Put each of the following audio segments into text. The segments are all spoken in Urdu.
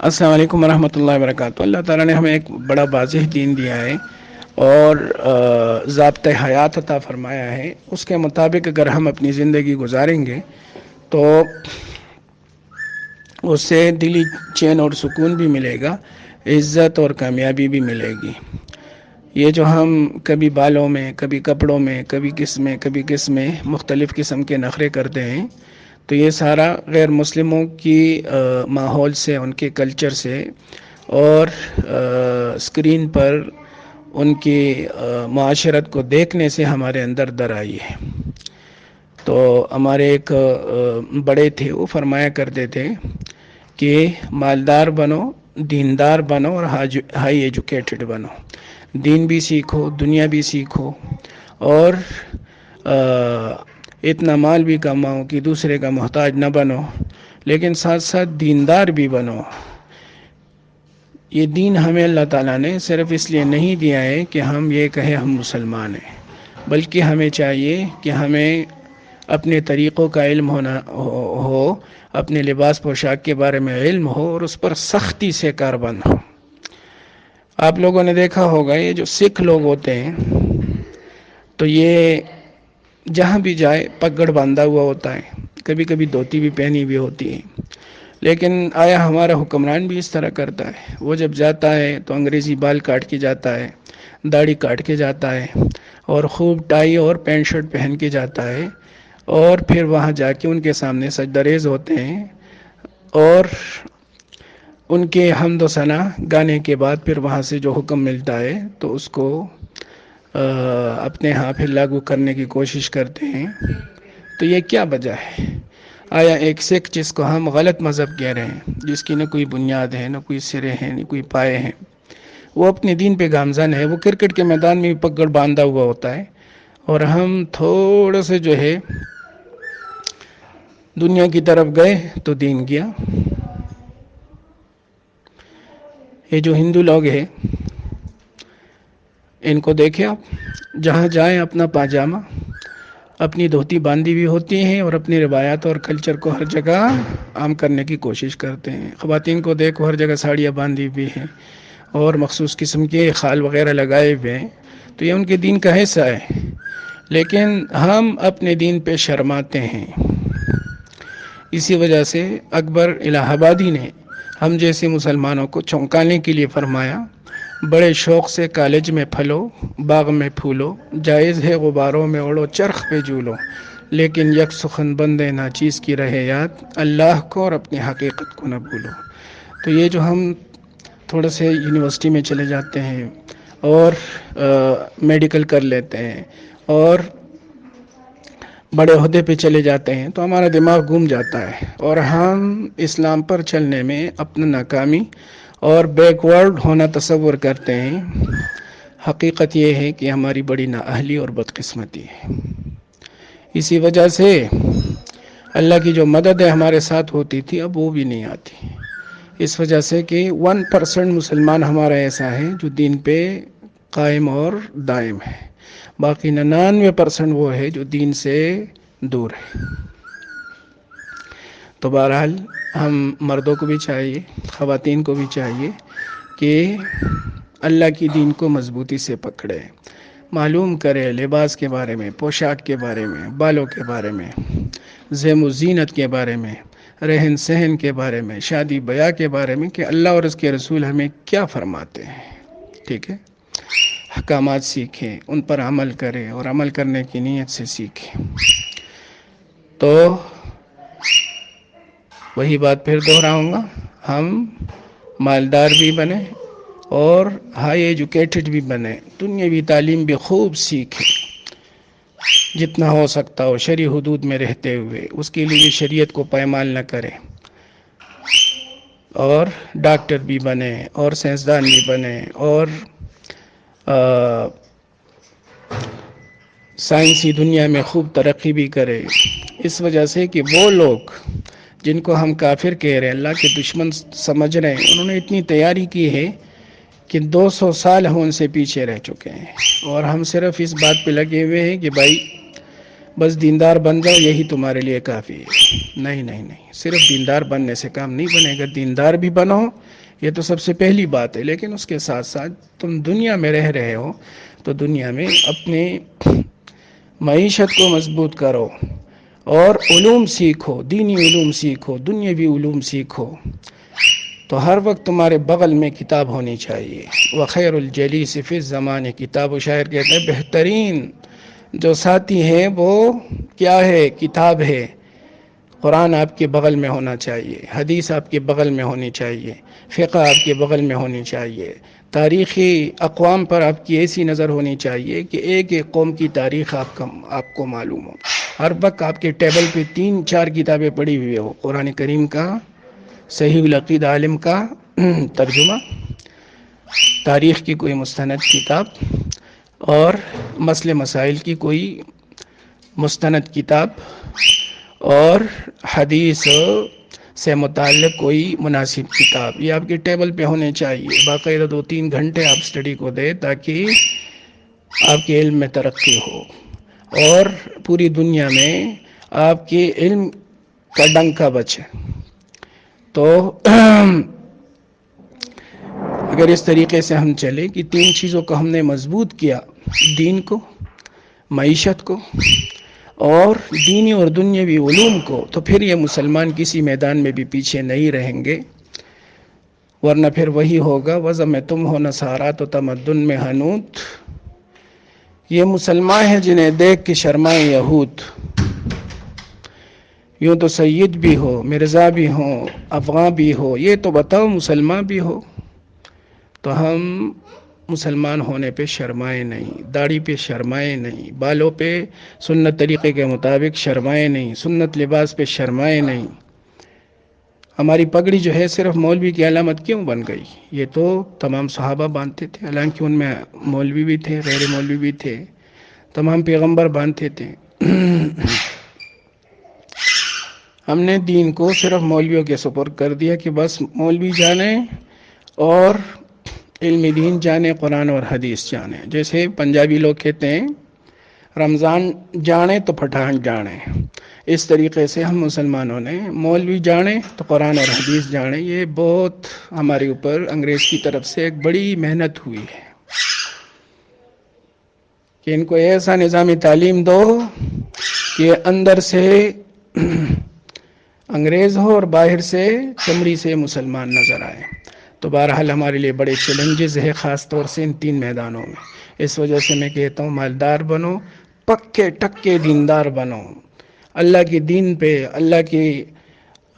السلام علیکم ورحمۃ اللہ وبرکاتہ۔ اللہ تعالیٰ نے ہمیں ایک بڑا واضح دین دیا ہے اور ضابطۂ حیات عطا فرمایا ہے۔ اس کے مطابق اگر ہم اپنی زندگی گزاریں گے تو اس سے دلی چین اور سکون بھی ملے گا، عزت اور کامیابی بھی ملے گی۔ یہ جو ہم کبھی بالوں میں، کبھی کپڑوں میں، کبھی کس میں مختلف قسم کے نخرے کرتے ہیں، تو یہ سارا غیر مسلموں کی ماحول سے، ان کے کلچر سے اور اسکرین پر ان کی معاشرت کو دیکھنے سے ہمارے اندر در آئی ہے۔ تو ہمارے ایک بڑے تھے، وہ فرمایا کرتے تھے کہ مالدار بنو، دیندار بنو اور ہائی ایجوکیٹڈ بنو۔ دین بھی سیکھو، دنیا بھی سیکھو، اور اتنا مال بھی کماؤ کہ دوسرے کا محتاج نہ بنو، لیکن ساتھ ساتھ دیندار بھی بنو۔ یہ دین ہمیں اللہ تعالیٰ نے صرف اس لیے نہیں دیا ہے کہ ہم یہ کہیں ہم مسلمان ہیں، بلکہ ہمیں چاہیے کہ ہمیں اپنے طریقوں کا علم ہو، اپنے لباس پوشاک کے بارے میں علم ہو، اور اس پر سختی سے کاربند ہو۔ آپ لوگوں نے دیکھا ہوگا یہ جو سکھ لوگ ہوتے ہیں تو یہ جہاں بھی جائے پگڑ باندھا ہوا ہوتا ہے، کبھی کبھی دھوتی بھی پہنی ہوئی ہوتی ہے، لیکن آیا ہمارا حکمران بھی اس طرح کرتا ہے؟ وہ جب جاتا ہے تو انگریزی بال کاٹ کے جاتا ہے، داڑھی کاٹ کے جاتا ہے، اور خوب ٹائی اور پینٹ شرٹ پہن کے جاتا ہے، اور پھر وہاں جا کے ان کے سامنے سجدہ ریز ہوتے ہیں، اور ان کے حمد و ثنا گانے کے بعد پھر وہاں سے جو حکم ملتا ہے تو اس کو اپنے ہاں پھر لاگو کرنے کی کوشش کرتے ہیں۔ تو یہ کیا وجہ ہے؟ آیا ایک سکھ جس کو ہم غلط مذہب کہہ رہے ہیں، جس کی نہ کوئی بنیاد ہے، نہ کوئی سرے ہیں، نہ کوئی پائے ہیں، وہ اپنے دین پہ گامزن ہے، وہ کرکٹ کے میدان میں بھی پگڑ باندھا ہوا ہوتا ہے، اور ہم تھوڑا سے جو ہے دنیا کی طرف گئے تو دین گیا۔ یہ جو ہندو لوگ ہیں ان کو دیکھیں آپ، جہاں جائیں اپنا پاجامہ، اپنی دھوتی باندھی بھی ہوتی ہیں، اور اپنی روایات اور کلچر کو ہر جگہ عام کرنے کی کوشش کرتے ہیں۔ خواتین کو دیکھو، ہر جگہ ساڑیاں باندھی بھی ہیں اور مخصوص قسم کے خال وغیرہ لگائے ہوئے ہیں، تو یہ ان کے دین کا حصہ ہے، لیکن ہم اپنے دین پہ شرماتے ہیں۔ اسی وجہ سے اکبر الہ آبادی نے ہم جیسے مسلمانوں کو چونکانے کے لیے فرمایا، بڑے شوق سے کالج میں پھلو، باغ میں پھولو، جائز ہے غباروں میں اڑو، چرخ پہ جھولو، لیکن یک سخن بندے ناچیز کی رہے یاد، اللہ کو اور اپنی حقیقت کو نہ بھولو۔ تو یہ جو ہم تھوڑے سے یونیورسٹی میں چلے جاتے ہیں اور میڈیکل کر لیتے ہیں اور بڑے عہدے پہ چلے جاتے ہیں تو ہمارا دماغ گم جاتا ہے، اور ہم اسلام پر چلنے میں اپنا ناکامی اور بیکورڈ ہونا تصور کرتے ہیں۔ حقیقت یہ ہے کہ ہماری بڑی نااہلی اور بدقسمتی ہے۔ اسی وجہ سے اللہ کی جو مدد ہے ہمارے ساتھ ہوتی تھی، اب وہ بھی نہیں آتی، اس وجہ سے کہ 1% مسلمان ہمارا ایسا ہے جو دین پہ قائم اور دائم ہے، باقی 99% وہ ہے جو دین سے دور ہے۔ تو بہرحال ہم مردوں کو بھی چاہیے، خواتین کو بھی چاہیے کہ اللہ کی دین کو مضبوطی سے پکڑے، معلوم کرے لباس کے بارے میں، پوشاک کے بارے میں، بالوں کے بارے میں، زیب و زینت کے بارے میں، رہن سہن کے بارے میں، شادی بیاہ کے بارے میں، کہ اللہ اور اس کے رسول ہمیں کیا فرماتے ہیں۔ ٹھیک ہے، احکامات سیکھیں، ان پر عمل کریں، اور عمل کرنے کی نیت سے سیکھیں۔ تو وہی بات پھر دہراؤں گا، ہم مالدار بھی بنیں اور ہائی ایجوکیٹڈ بھی بنیں، دنیاوی تعلیم بھی خوب سیکھیں، جتنا ہو سکتا ہو شرعی حدود میں رہتے ہوئے، اس کے لیے شریعت کو پائمال نہ کریں، اور ڈاکٹر بھی بنے، اور سائنسدان بھی بنے، اور سائنسی دنیا میں خوب ترقی بھی کرے، اس وجہ سے کہ وہ لوگ جن کو ہم کافر کہہ رہے ہیں، اللہ کے دشمن سمجھ رہے ہیں، انہوں نے اتنی تیاری کی ہے کہ 200 سال ہم ان سے پیچھے رہ چکے ہیں، اور ہم صرف اس بات پہ لگے ہوئے ہیں کہ بھائی بس دیندار بن جاؤ یہی تمہارے لیے کافی ہے. نہیں نہیں نہیں، صرف دیندار بننے سے کام نہیں بنے گا. دیندار بھی بنو، یہ تو سب سے پہلی بات ہے، لیکن اس کے ساتھ ساتھ تم دنیا میں رہ رہے ہو تو دنیا میں اپنے معیشت کو مضبوط کرو اور علوم سیکھو، دینی علوم سیکھو، دنیاوی علوم سیکھو. تو ہر وقت تمہارے بغل میں کتاب ہونی چاہیے. وخیر الجلیس فی الزمان، کتاب. و شاعر کہتے ہیں بہترین جو ساتھی ہیں وہ کیا ہے؟ کتاب ہے. قرآن آپ کے بغل میں ہونا چاہیے، حدیث آپ کے بغل میں ہونی چاہیے، فقہ آپ کے بغل میں ہونی چاہیے، تاریخی اقوام پر آپ کی ایسی نظر ہونی چاہیے کہ ایک ایک قوم کی تاریخ آپ کو معلوم ہو. ہر وقت آپ کے ٹیبل پہ 3-4 کتابیں پڑھی ہوئی ہو: قرآن کریم کا، صحیح العقیدہ عالم کا ترجمہ، تاریخ کی کوئی مستند کتاب، اور مسئلے مسائل کی کوئی مستند کتاب، اور حدیث سے متعلق کوئی مناسب کتاب. یہ آپ کے ٹیبل پہ ہونے چاہیے. باقاعدہ 2-3 گھنٹے آپ اسٹڈی کو دیں تاکہ آپ کے علم میں ترقی ہو اور پوری دنیا میں آپ کے علم کا ڈنکا بچے. تو اگر اس طریقے سے ہم چلیں کہ 3 چیزوں کو ہم نے مضبوط کیا: دین کو، معیشت کو، اور دینی اور دنیاوی علوم کو، تو پھر یہ مسلمان کسی میدان میں بھی پیچھے نہیں رہیں گے. ورنہ پھر وہی ہوگا: وضع میں تم ہو نصارا تو تمدن میں حنوط. یہ مسلمان ہیں جنہیں دیکھ کے شرمائے یہود. یوں تو سید بھی ہو، مرزا بھی ہو، افغاں بھی ہو، یہ تو بتاؤ مسلمان بھی ہو. تو ہم مسلمان ہونے پہ شرمائے نہیں، داڑھی پہ شرمائے نہیں، بالوں پہ سنت طریقے کے مطابق شرمائے نہیں، سنت لباس پہ شرمائے نہیں. ہماری پگڑی جو ہے صرف مولوی کی علامت کیوں بن گئی؟ یہ تو تمام صحابہ باندھتے تھے، حالانکہ ان میں مولوی بھی تھے، غیر مولوی بھی تھے، تمام پیغمبر باندھتے تھے. ہم نے دین کو صرف مولویوں کے سپرد کر دیا کہ بس مولوی جانے اور علم دین جانے، قرآن اور حدیث جانے. جیسے پنجابی لوگ کہتے ہیں رمضان جانے تو پٹھان جانے، اس طریقے سے ہم مسلمانوں نے مولوی جانے تو قرآن اور حدیث جانے. یہ بہت ہمارے اوپر انگریز کی طرف سے ایک بڑی محنت ہوئی ہے کہ ان کو ایسا نظامی تعلیم دو کہ اندر سے انگریز ہو اور باہر سے چمڑی سے مسلمان نظر آئے. تو بہرحال ہمارے لیے بڑے چیلنجز ہے، خاص طور سے ان 3 میدانوں میں. اس وجہ سے میں کہتا ہوں مالدار بنو، پکے ٹکے دیندار بنو، اللہ کے دین پہ، اللہ کے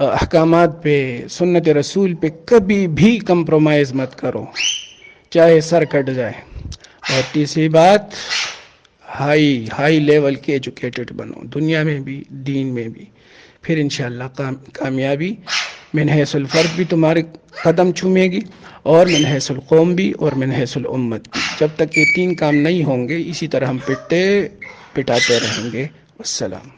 احکامات پہ، سنت رسول پہ کبھی بھی کمپرومائز مت کرو، چاہے سر کٹ جائے. اور تیسری بات، ہائی لیول کے ایجوکیٹڈ بنو، دنیا میں بھی دین میں بھی. پھر انشاءاللہ کامیابی من حیث الفرد بھی تمہارے قدم چومے گی، اور من حیث القوم بھی، اور من حیث الامت بھی. جب تک یہ 3 کام نہیں ہوں گے اسی طرح ہم پٹاتے رہیں گے. والسلام.